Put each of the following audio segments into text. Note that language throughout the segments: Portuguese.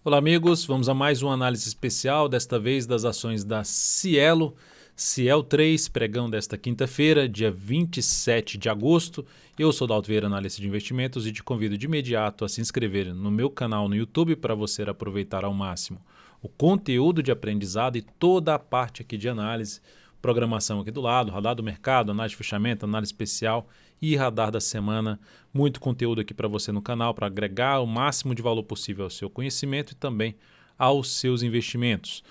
Olá, amigos. Vamos a mais uma análise especial, desta vez das ações da Cielo. Ciel 3, pregão desta quinta-feira, dia 27 de agosto. Eu sou Dalto Vieira, analista de investimentos, e te convido de imediato a se inscrever no meu canal no YouTube para você aproveitar ao máximo o conteúdo de aprendizado e toda a parte aqui de análise, programação aqui do lado, radar do mercado, análise de fechamento, análise especial e radar da semana. Muito conteúdo aqui para você no canal para agregar o máximo de valor possível ao seu conhecimento e também aos seus investimentos.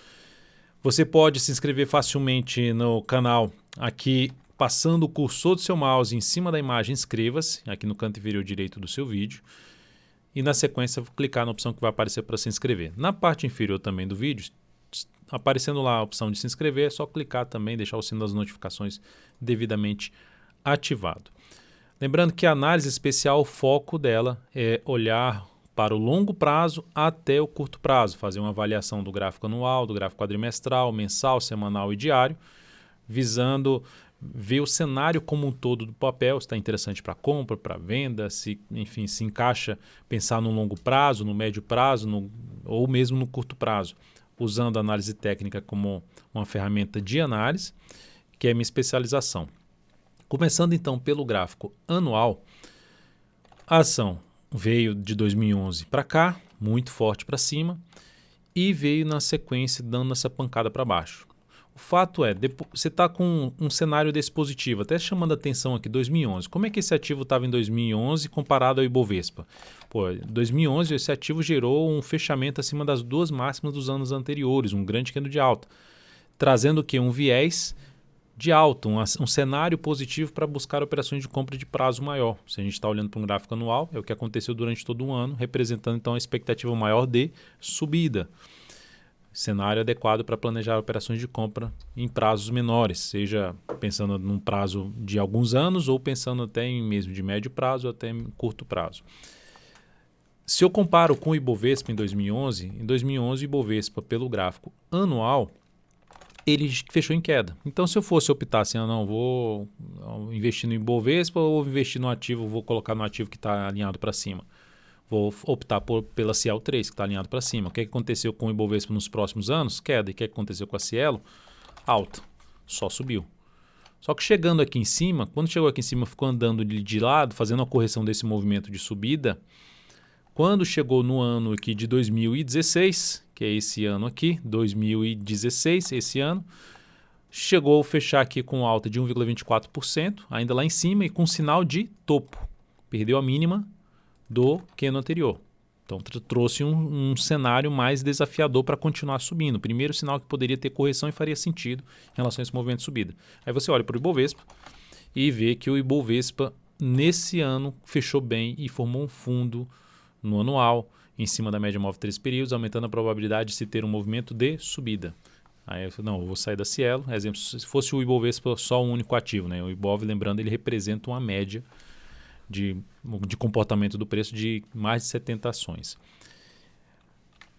Você pode se inscrever facilmente no canal aqui passando o cursor do seu mouse em cima da imagem inscreva-se, aqui no canto inferior direito do seu vídeo. E na sequência clicar na opção que vai aparecer para se inscrever. Na parte inferior também do vídeo, aparecendo lá a opção de se inscrever, é só clicar também, deixar o sino das notificações devidamente ativado. Lembrando que a análise especial, o foco dela é olhar para o longo prazo até o curto prazo, fazer uma avaliação do gráfico anual, do gráfico quadrimestral, mensal, semanal e diário, visando ver o cenário como um todo do papel, se está interessante para compra, para venda, se, enfim, se encaixa pensar no longo prazo, no médio prazo ou mesmo no curto prazo, usando a análise técnica como uma ferramenta de análise, que é a minha especialização. Começando então pelo gráfico anual, a ação veio de 2011 para cá, muito forte para cima, e veio na sequência dando essa pancada para baixo. O fato é, você está com um cenário desse positivo, até chamando a atenção aqui, 2011. Como é que esse ativo estava em 2011 comparado ao Ibovespa? Pô, em 2011 esse ativo gerou um fechamento acima das duas máximas dos anos anteriores, um grande candle de alta, trazendo o quê? Um viés de alta, um cenário positivo para buscar operações de compra de prazo maior. Se a gente está olhando para um gráfico anual, é o que aconteceu durante todo o ano, representando então a expectativa maior de subida. Cenário adequado para planejar operações de compra em prazos menores, seja pensando num prazo de alguns anos ou pensando até em mesmo de médio prazo ou até em curto prazo. Se eu comparo com o Ibovespa em 2011 o Ibovespa pelo gráfico anual, ele fechou em queda. Então, se eu fosse optar assim, não, vou investir no Ibovespa ou investir no ativo, vou colocar no ativo que está alinhado para cima. Vou optar pela Cielo 3, que está alinhado para cima. O que aconteceu com o Ibovespa nos próximos anos? Queda. E o que aconteceu com a Cielo? Alta. Só subiu. Só que chegando aqui em cima, quando chegou aqui em cima, ficou andando de lado, fazendo a correção desse movimento de subida. Quando chegou no ano aqui de 2016, que é esse ano aqui, 2016, esse ano, chegou a fechar aqui com alta de 1,24%, ainda lá em cima e com sinal de topo. Perdeu a mínima do candle anterior. Então trouxe um cenário mais desafiador para continuar subindo. Primeiro sinal que poderia ter correção e faria sentido em relação a esse movimento de subida. Aí você olha para o Ibovespa e vê que o Ibovespa nesse ano fechou bem e formou um fundo no anual em cima da média móvel 3 períodos, aumentando a probabilidade de se ter um movimento de subida. Aí eu falei, não, eu vou sair da Cielo. Exemplo, se fosse o Ibovespa só um único ativo, né? O Ibov, lembrando, ele representa uma média de comportamento do preço de mais de 70 ações.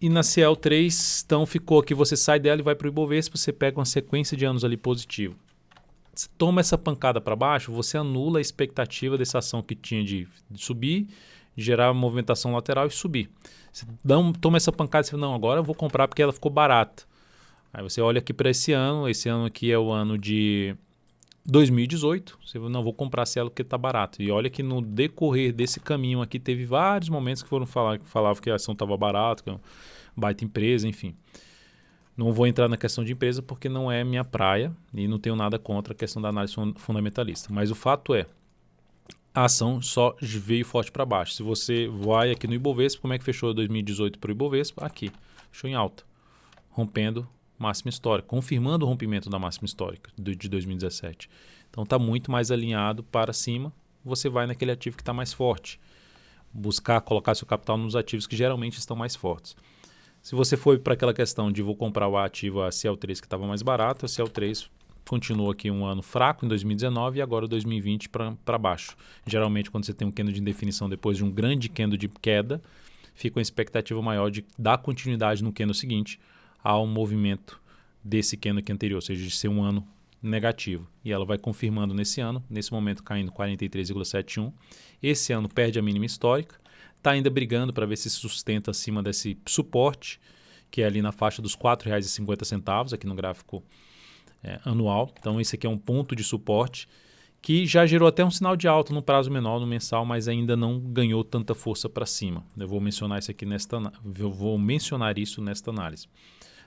E na Ciel 3, então ficou aqui, você sai dela e vai para o Ibovespa, você pega uma sequência de anos ali positivo. Você toma essa pancada para baixo, você anula a expectativa dessa ação que tinha de subir, gerar movimentação lateral e subir. Você toma essa pancada e você fala, não, agora eu vou comprar porque ela ficou barata. Aí você olha aqui para esse ano aqui é o ano de 2018, você não vou comprar a Cielo porque está barato. E olha que no decorrer desse caminho aqui teve vários momentos que falavam que a ação estava barata, que é uma baita empresa, enfim. Não vou entrar na questão de empresa porque não é minha praia e não tenho nada contra a questão da análise fundamentalista. Mas o fato é, a ação só veio forte para baixo. Se você vai aqui no Ibovespa, como é que fechou 2018 para o Ibovespa? Aqui, fechou em alta, rompendo máxima histórica, confirmando o rompimento da máxima histórica de 2017. Então está muito mais alinhado para cima, você vai naquele ativo que está mais forte. Buscar colocar seu capital nos ativos que geralmente estão mais fortes. Se você for para aquela questão de vou comprar o ativo a CL3 que estava mais barato, a CL3 continuou aqui um ano fraco em 2019 e agora 2020 para baixo. Geralmente quando você tem um candle de indefinição depois de um grande candle de queda, fica uma expectativa maior de dar continuidade no candle seguinte, ao movimento desse candle aqui anterior, ou seja, de ser um ano negativo. E ela vai confirmando nesse ano, nesse momento caindo 43,71. Esse ano perde a mínima histórica, está ainda brigando para ver se sustenta acima desse suporte, que é ali na faixa dos R$ 4,50 aqui no gráfico anual. Então esse aqui é um ponto de suporte que já gerou até um sinal de alta no prazo menor, no mensal, mas ainda não ganhou tanta força para cima. Eu vou mencionar isso nesta análise.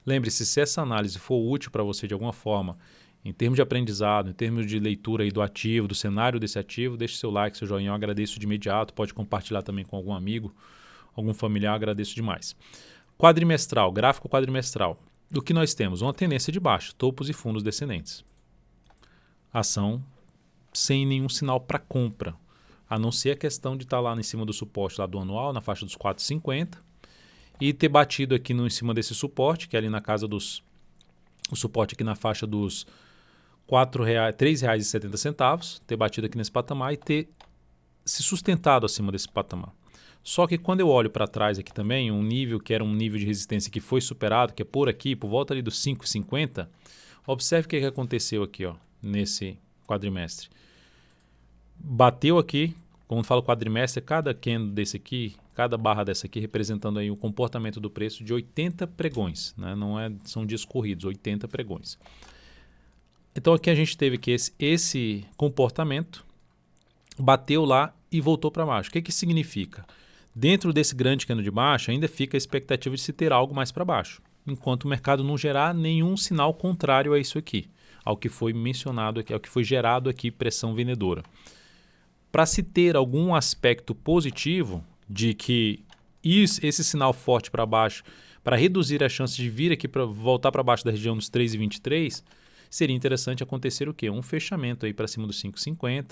Lembre-se, se essa análise for útil para você de alguma forma, em termos de aprendizado, em termos de leitura aí do ativo, do cenário desse ativo, deixe seu like, seu joinha, eu agradeço de imediato. Pode compartilhar também com algum amigo, algum familiar, agradeço demais. Quadrimestral, gráfico quadrimestral. O que nós temos? Uma tendência de baixa, topos e fundos descendentes. Ação sem nenhum sinal para compra, a não ser a questão de estar lá em cima do suporte lá do anual, na faixa dos 4,50, e ter batido aqui em cima desse suporte, que é ali na casa dos... O suporte aqui na faixa dos R$ 3,70, ter batido aqui nesse patamar e ter se sustentado acima desse patamar. Só que quando eu olho para trás aqui também, um nível que era um nível de resistência que foi superado, que é por aqui, por volta ali dos 5,50, observe o que aconteceu aqui, ó, nesse quadrimestre. Bateu aqui, quando falo quadrimestre, cada candle desse aqui, cada barra dessa aqui representando aí o comportamento do preço de 80 pregões, né? Não são dias corridos, 80 pregões. Então aqui a gente teve que esse comportamento bateu lá e voltou para baixo. O que significa? Dentro desse grande candle de baixa ainda fica a expectativa de se ter algo mais para baixo, enquanto o mercado não gerar nenhum sinal contrário a isso aqui, ao que foi mencionado aqui, ao que foi gerado aqui pressão vendedora. Para se ter algum aspecto positivo de que esse sinal forte para baixo, para reduzir a chance de vir aqui para voltar para baixo da região dos 3,23, seria interessante acontecer o quê? Um fechamento aí para cima dos 5,50,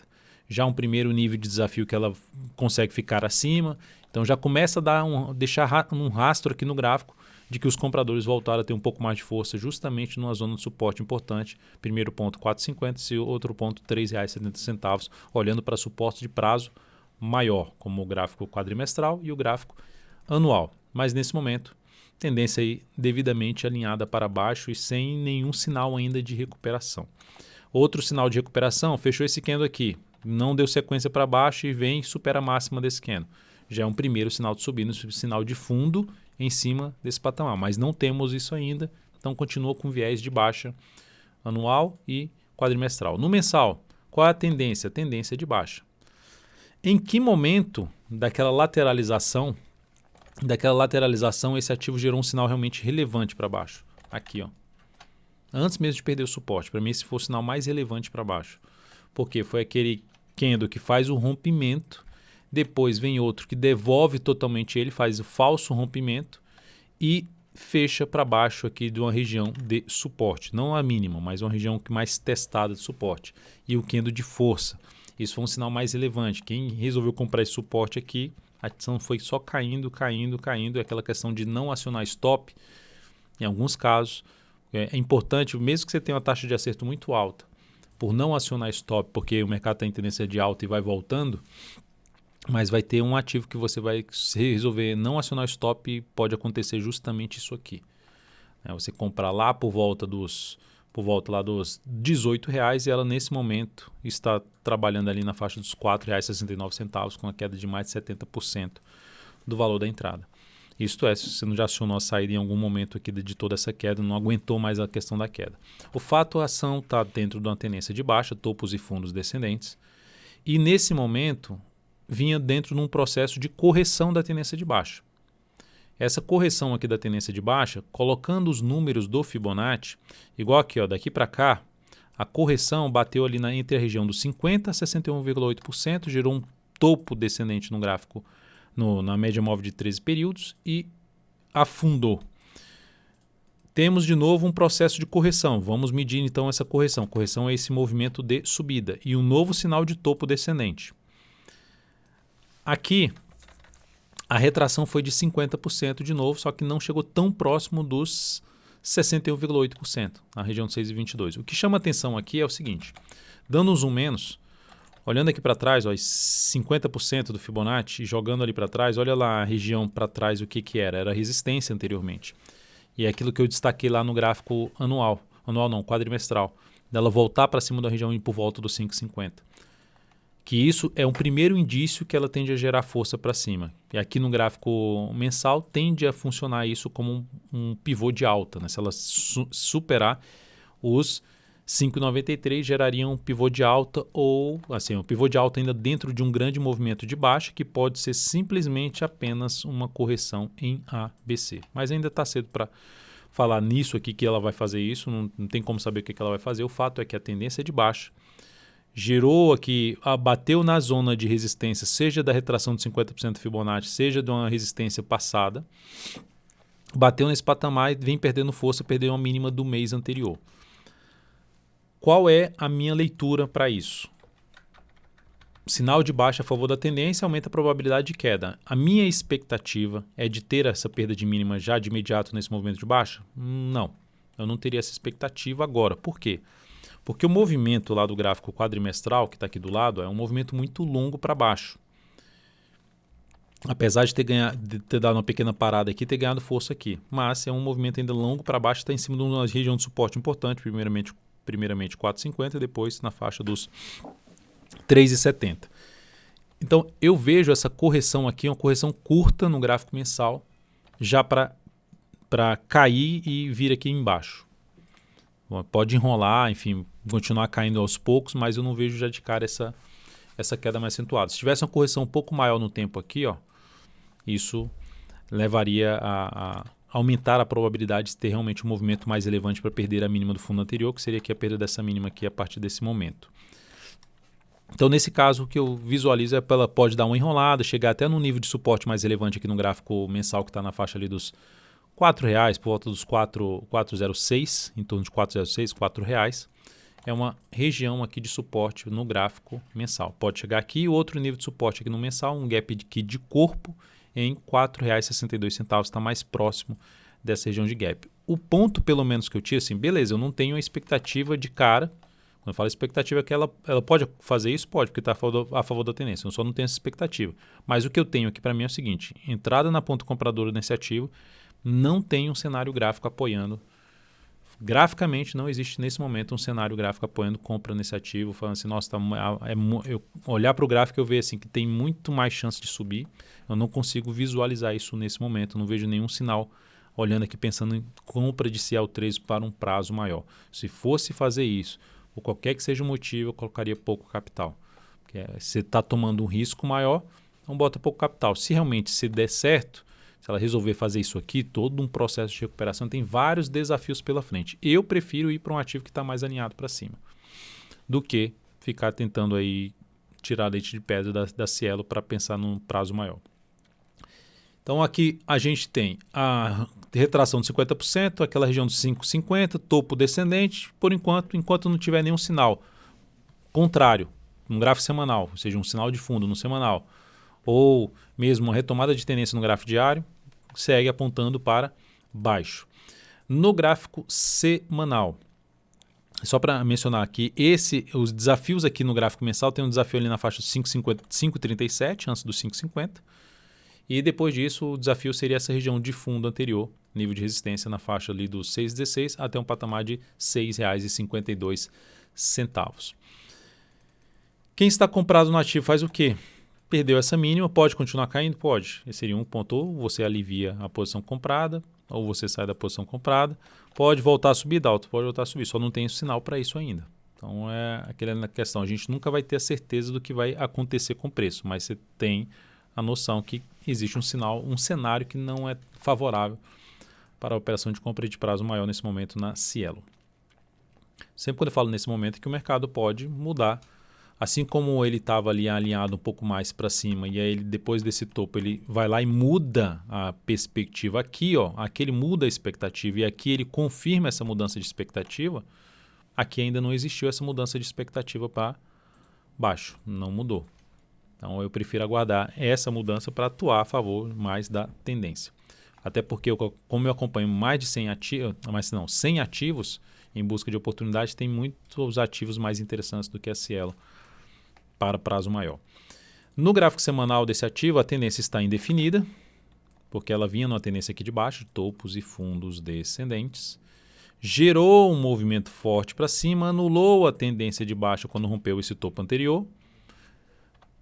já um primeiro nível de desafio que ela consegue ficar acima, então já começa a deixar um rastro aqui no gráfico de que os compradores voltaram a ter um pouco mais de força justamente numa zona de suporte importante. Primeiro ponto 4,50 e outro ponto R$ 3,70, olhando para suporte de prazo maior, como o gráfico quadrimestral e o gráfico anual. Mas nesse momento, tendência aí devidamente alinhada para baixo e sem nenhum sinal ainda de recuperação. Outro sinal de recuperação, fechou esse candle aqui, não deu sequência para baixo e vem e supera a máxima desse candle. Já é um primeiro sinal de subida, um sinal de fundo em cima desse patamar, mas não temos isso ainda, então continua com viés de baixa anual e quadrimestral. No mensal, qual é a tendência? A tendência é de baixa. Em que momento daquela lateralização esse ativo gerou um sinal realmente relevante para baixo? Aqui, ó. Antes mesmo de perder o suporte, para mim esse foi o sinal mais relevante para baixo. Porque foi aquele candle que faz o rompimento, depois vem outro que devolve totalmente ele, faz o falso rompimento e fecha para baixo aqui de uma região de suporte. Não a mínima, mas uma região mais testada de suporte. E o candle de força. Isso foi um sinal mais relevante. Quem resolveu comprar esse suporte aqui, a ação foi só caindo. É aquela questão de não acionar stop. Em alguns casos, é importante, mesmo que você tenha uma taxa de acerto muito alta, por não acionar stop, porque o mercado está em tendência de alta e vai voltando, mas vai ter um ativo que você vai resolver não acionar o stop e pode acontecer justamente isso aqui. Você comprar lá por volta lá dos R$18 e ela nesse momento está trabalhando ali na faixa dos R$ 4,69 com a queda de mais de 70% do valor da entrada. Isto é, se você não já acionou a saída em algum momento aqui de toda essa queda, não aguentou mais a questão da queda. O fato, a ação está dentro de uma tendência de baixa, topos e fundos descendentes, e nesse momento vinha dentro de um processo de correção da tendência de baixa. Essa correção aqui da tendência de baixa, colocando os números do Fibonacci, igual aqui, ó, daqui para cá, a correção bateu ali entre a região dos 50% a 61,8%, gerou um topo descendente no gráfico, na média móvel de 13 períodos e afundou. Temos de novo um processo de correção. Vamos medir então essa correção. Correção é esse movimento de subida e um novo sinal de topo descendente. Aqui, a retração foi de 50% de novo, só que não chegou tão próximo dos 61,8%, na região de 6,22. O que chama atenção aqui é o seguinte, dando um zoom menos, olhando aqui para trás, ó, 50% do Fibonacci, jogando ali para trás, olha lá a região para trás, o que era? Era resistência anteriormente. E é aquilo que eu destaquei lá no gráfico anual não, quadrimestral, dela voltar para cima da região por volta dos 5,50. Que isso é um primeiro indício que ela tende a gerar força para cima. E aqui no gráfico mensal tende a funcionar isso como um pivô de alta, né? Se ela superar os 5,93 geraria um pivô de alta ou assim, um pivô de alta ainda dentro de um grande movimento de baixa que pode ser simplesmente apenas uma correção em ABC. Mas ainda está cedo para falar nisso aqui que ela vai fazer isso, não tem como saber o que ela vai fazer. O fato é que a tendência é de baixa. Gerou aqui, bateu na zona de resistência, seja da retração de 50% Fibonacci, seja de uma resistência passada. Bateu nesse patamar e vem perdendo força, perdeu a mínima do mês anterior. Qual é a minha leitura para isso? Sinal de baixa a favor da tendência aumenta a probabilidade de queda. A minha expectativa é de ter essa perda de mínima já de imediato nesse movimento de baixa? Não, eu não teria essa expectativa agora. Por quê? Porque o movimento lá do gráfico quadrimestral, que está aqui do lado, é um movimento muito longo para baixo. Apesar de ter dado uma pequena parada aqui, ter ganhado força aqui. Mas é um movimento ainda longo para baixo, está em cima de uma região de suporte importante, primeiramente 4,50 e depois na faixa dos 3,70. Então eu vejo essa correção aqui, uma correção curta no gráfico mensal, já para cair e vir aqui embaixo. Bom, pode enrolar, enfim, continuar caindo aos poucos, mas eu não vejo já de cara essa queda mais acentuada. Se tivesse uma correção um pouco maior no tempo aqui, ó, isso levaria a aumentar a probabilidade de ter realmente um movimento mais relevante para perder a mínima do fundo anterior, que seria aqui a perda dessa mínima aqui a partir desse momento. Então, nesse caso, o que eu visualizo é que ela pode dar uma enrolada, chegar até no nível de suporte mais relevante aqui no gráfico mensal, que está na faixa ali dos R$4, por volta dos 4,06, em torno de 4,06, R$4. É uma região aqui de suporte no gráfico mensal. Pode chegar aqui, outro nível de suporte aqui no mensal, um gap aqui de corpo em R$ 4,62, está mais próximo dessa região de gap. O ponto, pelo menos, que eu tinha, assim, beleza, eu não tenho a expectativa de cara. Quando eu falo expectativa, é que ela pode fazer isso? Pode, porque está a favor da tendência. Eu só não tenho essa expectativa. Mas o que eu tenho aqui para mim é o seguinte: entrada na ponta compradora nesse ativo, não tem um cenário gráfico apoiando. Graficamente, não existe nesse momento um cenário gráfico apoiando compra nesse ativo, falando assim, nossa, eu olhar para o gráfico eu vejo assim, que tem muito mais chance de subir. Eu não consigo visualizar isso nesse momento, não vejo nenhum sinal olhando aqui pensando em compra de CL3 para um prazo maior. Se fosse fazer isso, ou qualquer que seja o motivo, eu colocaria pouco capital. Porque você está tomando um risco maior, então bota pouco capital. Se realmente se der certo, se ela resolver fazer isso aqui, todo um processo de recuperação tem vários desafios pela frente. Eu prefiro ir para um ativo que está mais alinhado para cima do que ficar tentando aí tirar leite de pedra da Cielo para pensar num prazo maior. Então aqui a gente tem a retração de 50%, aquela região dos 5,50, topo descendente, por enquanto não tiver nenhum sinal contrário, um gráfico semanal, ou seja, um sinal de fundo no semanal, ou mesmo uma retomada de tendência no gráfico diário, segue apontando para baixo. No gráfico semanal, só para mencionar aqui, os desafios aqui no gráfico mensal, tem um desafio ali na faixa dos 5,37, antes dos 5,50, e depois disso o desafio seria essa região de fundo anterior, nível de resistência na faixa ali dos 6,16 até um patamar de R$ 6,52. Quem está comprado no ativo faz o quê? Perdeu essa mínima, pode continuar caindo? Pode. Esse seria um ponto, ou você alivia a posição comprada, ou você sai da posição comprada. Pode voltar a subir, Dalton, pode voltar a subir, só não tem sinal para isso ainda. Então é aquela questão, a gente nunca vai ter a certeza do que vai acontecer com o preço, mas você tem a noção que existe um cenário que não é favorável para a operação de compra de prazo maior nesse momento na Cielo. Sempre quando eu falo nesse momento é que o mercado pode mudar. Assim como ele estava ali alinhado um pouco mais para cima e aí ele, depois desse topo ele vai lá e muda a perspectiva aqui, ó, aqui ele muda a expectativa e aqui ele confirma essa mudança de expectativa, aqui ainda não existiu essa mudança de expectativa para baixo, não mudou. Então eu prefiro aguardar essa mudança para atuar a favor mais da tendência. Até porque como eu acompanho mais de 100 ativos em busca de oportunidade, tem muitos ativos mais interessantes do que a Cielo para prazo maior. No gráfico semanal desse ativo, a tendência está indefinida, porque ela vinha numa tendência aqui de baixo, topos e fundos descendentes. Gerou um movimento forte para cima, anulou a tendência de baixa quando rompeu esse topo anterior.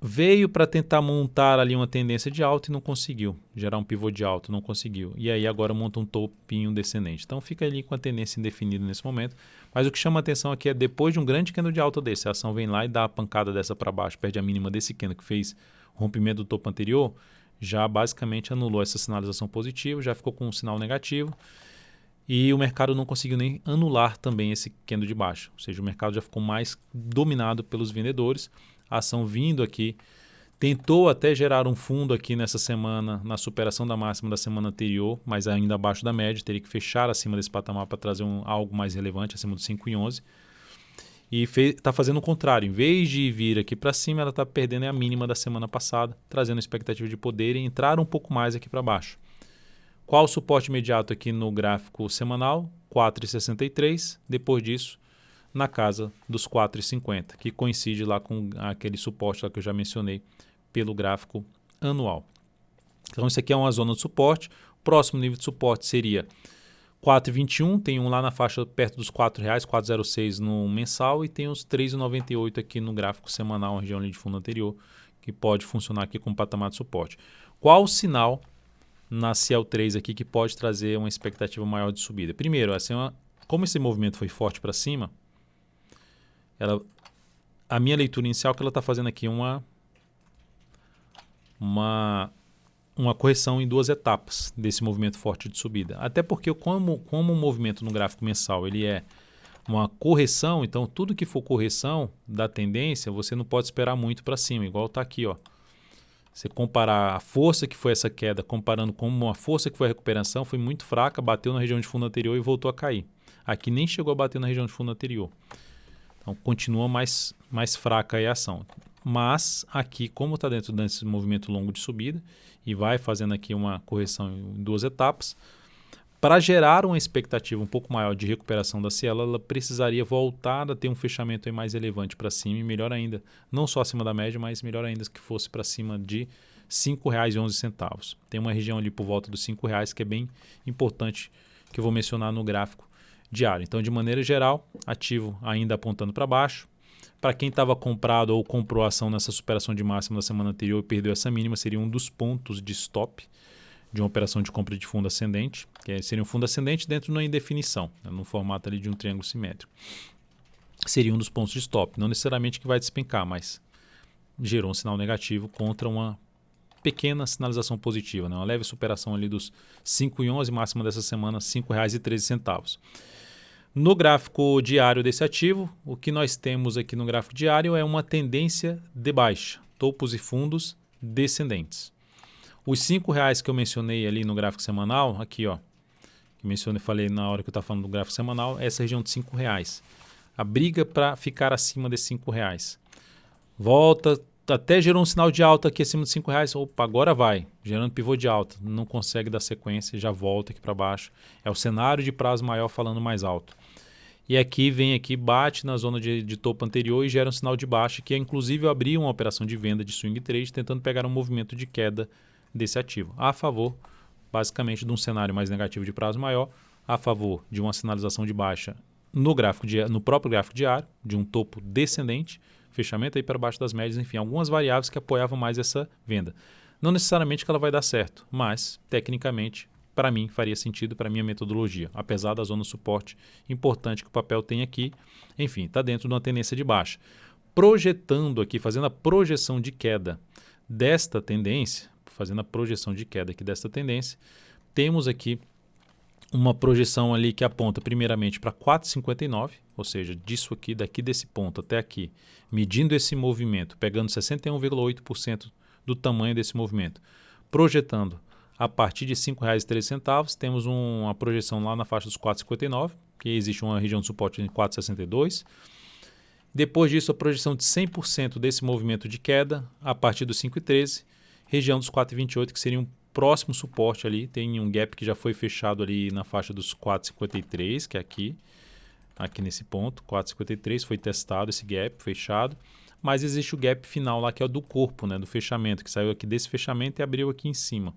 veio para tentar montar ali uma tendência de alta e não conseguiu. Gerar um pivô de alta, não conseguiu. E aí agora monta um topinho descendente. Então fica ali com a tendência indefinida nesse momento. Mas o que chama a atenção aqui é depois de um grande candle de alta desse, a ação vem lá e dá a pancada dessa para baixo, perde a mínima desse candle que fez rompimento do topo anterior, já basicamente anulou essa sinalização positiva, já ficou com um sinal negativo. E o mercado não conseguiu nem anular também esse candle de baixa. Ou seja, o mercado já ficou mais dominado pelos vendedores. A ação vindo aqui, tentou até gerar um fundo aqui nessa semana, na superação da máxima da semana anterior, mas ainda abaixo da média, teria que fechar acima desse patamar para trazer algo mais relevante, acima dos 5,11. E está fazendo o contrário, em vez de vir aqui para cima, ela está perdendo a mínima da semana passada, trazendo expectativa de poder e entrar um pouco mais aqui para baixo. Qual o suporte imediato aqui no gráfico semanal? 4,63. Depois disso, na casa dos 4,50, que coincide lá com aquele suporte lá que eu já mencionei pelo gráfico anual. Então, isso aqui é uma zona de suporte. O próximo nível de suporte seria 4,21. Tem um lá na faixa perto dos R$4, 4,06 no mensal e tem os 3,98 aqui no gráfico semanal, região de fundo anterior, que pode funcionar aqui como patamar de suporte. Qual o sinal na CL3 aqui que pode trazer uma expectativa maior de subida? Primeiro, assim, como esse movimento foi forte para cima, a minha leitura inicial é que ela está fazendo aqui uma correção em duas etapas desse movimento forte de subida. Até porque como o movimento no gráfico mensal ele é uma correção, então tudo que for correção da tendência, você não pode esperar muito para cima, igual está aqui, ó. Você comparar a força que foi essa queda, comparando com uma força que foi a recuperação, foi muito fraca, bateu na região de fundo anterior e voltou a cair. Aqui nem chegou a bater na região de fundo anterior. Então, continua mais fraca aí a ação. Mas aqui, como está dentro desse movimento longo de subida e vai fazendo aqui uma correção em duas etapas, para gerar uma expectativa um pouco maior de recuperação da Cielo, ela precisaria voltar a ter um fechamento aí mais relevante para cima e melhor ainda, não só acima da média, mas melhor ainda que fosse para cima de R$ 5,11. Tem uma região ali por volta dos R$ 5,00 que é bem importante, que eu vou mencionar no gráfico diário. Então, de maneira geral, ativo ainda apontando para baixo. Para quem estava comprado ou comprou a ação nessa superação de máxima da semana anterior e perdeu essa mínima, seria um dos pontos de stop de uma operação de compra de fundo ascendente, que seria um fundo ascendente dentro de uma indefinição, né, no formato ali de um triângulo simétrico. Seria um dos pontos de stop, não necessariamente que vai despencar, mas gerou um sinal negativo contra uma pequena sinalização positiva, né, uma leve superação ali dos 5,11, máxima dessa semana, R$ 5,13. No gráfico diário desse ativo, o que nós temos aqui no gráfico diário é uma tendência de baixa, topos e fundos descendentes. Os R$ 5,00 que eu mencionei ali no gráfico semanal, aqui ó, que falei na hora que eu estava falando do gráfico semanal, é essa região de R$ 5,00. A briga para ficar acima desses R$ 5,00. Volta, até gerou um sinal de alta aqui acima de R$ 5,00. Opa, agora vai, gerando pivô de alta. Não consegue dar sequência, já volta aqui para baixo. É o cenário de prazo maior falando mais alto. E aqui vem aqui, bate na zona de topo anterior e gera um sinal de baixa, que é inclusive eu abri uma operação de venda de swing trade tentando pegar um movimento de queda desse ativo, a favor basicamente de um cenário mais negativo de prazo maior, a favor de uma sinalização de baixa no próprio gráfico diário, de um topo descendente, fechamento aí para baixo das médias, enfim, algumas variáveis que apoiavam mais essa venda. Não necessariamente que ela vai dar certo, mas tecnicamente para mim faria sentido para a minha metodologia, apesar da zona de suporte importante que o papel tem aqui, enfim, está dentro de uma tendência de baixa. Projetando aqui, fazendo a projeção de queda desta tendência, temos aqui uma projeção ali que aponta primeiramente para 4,59, ou seja, disso aqui, daqui desse ponto até aqui, medindo esse movimento, pegando 61,8% do tamanho desse movimento, projetando a partir de R$ 5,13, temos uma projeção lá na faixa dos 4,59, que existe uma região de suporte em 4,62. Depois disso, a projeção de 100% desse movimento de queda a partir dos 5,13, região dos 4,28, que seria um próximo suporte ali. Tem um gap que já foi fechado ali na faixa dos 4,53, que é aqui nesse ponto, 4,53, foi testado esse gap, fechado. Mas existe o gap final lá, que é o do corpo, né, do fechamento, que saiu aqui desse fechamento e abriu aqui em cima.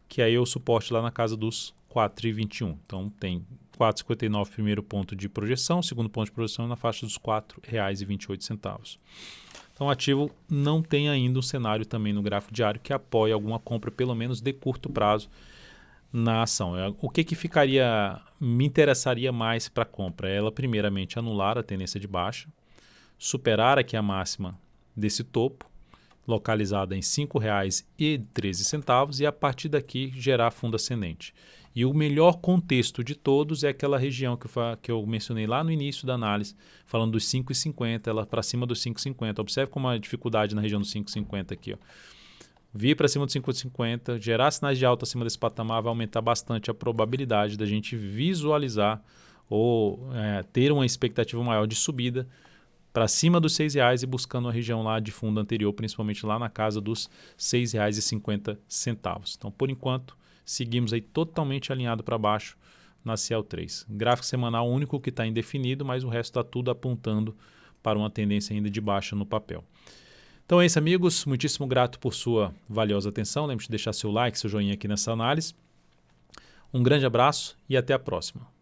Que aí é o suporte lá na casa dos 4,21. Então tem 4,59 primeiro ponto de projeção, segundo ponto de projeção na faixa dos R$ 4,28. Então o ativo não tem ainda um cenário também no gráfico diário que apoie alguma compra, pelo menos de curto prazo, na ação. O que me interessaria mais para a compra? Ela primeiramente anular a tendência de baixa, superar aqui a máxima desse topo, localizada em R$ 5,13 e a partir daqui gerar fundo ascendente. E o melhor contexto de todos é aquela região que eu mencionei lá no início da análise, falando dos 5,50, ela para cima dos 5,50. Observe como a dificuldade na região dos 5,50 aqui. Ó. Vir para cima dos 5,50, gerar sinais de alta acima desse patamar vai aumentar bastante a probabilidade da gente visualizar ou ter uma expectativa maior de subida para cima dos R$ 6,00 e buscando a região lá de fundo anterior, principalmente lá na casa dos R$ 6,50. Então, por enquanto, seguimos aí totalmente alinhado para baixo na CL3. Gráfico semanal único que está indefinido, mas o resto está tudo apontando para uma tendência ainda de baixa no papel. Então é isso, amigos. Muitíssimo grato por sua valiosa atenção. Lembre-se de deixar seu like, seu joinha aqui nessa análise. Um grande abraço e até a próxima.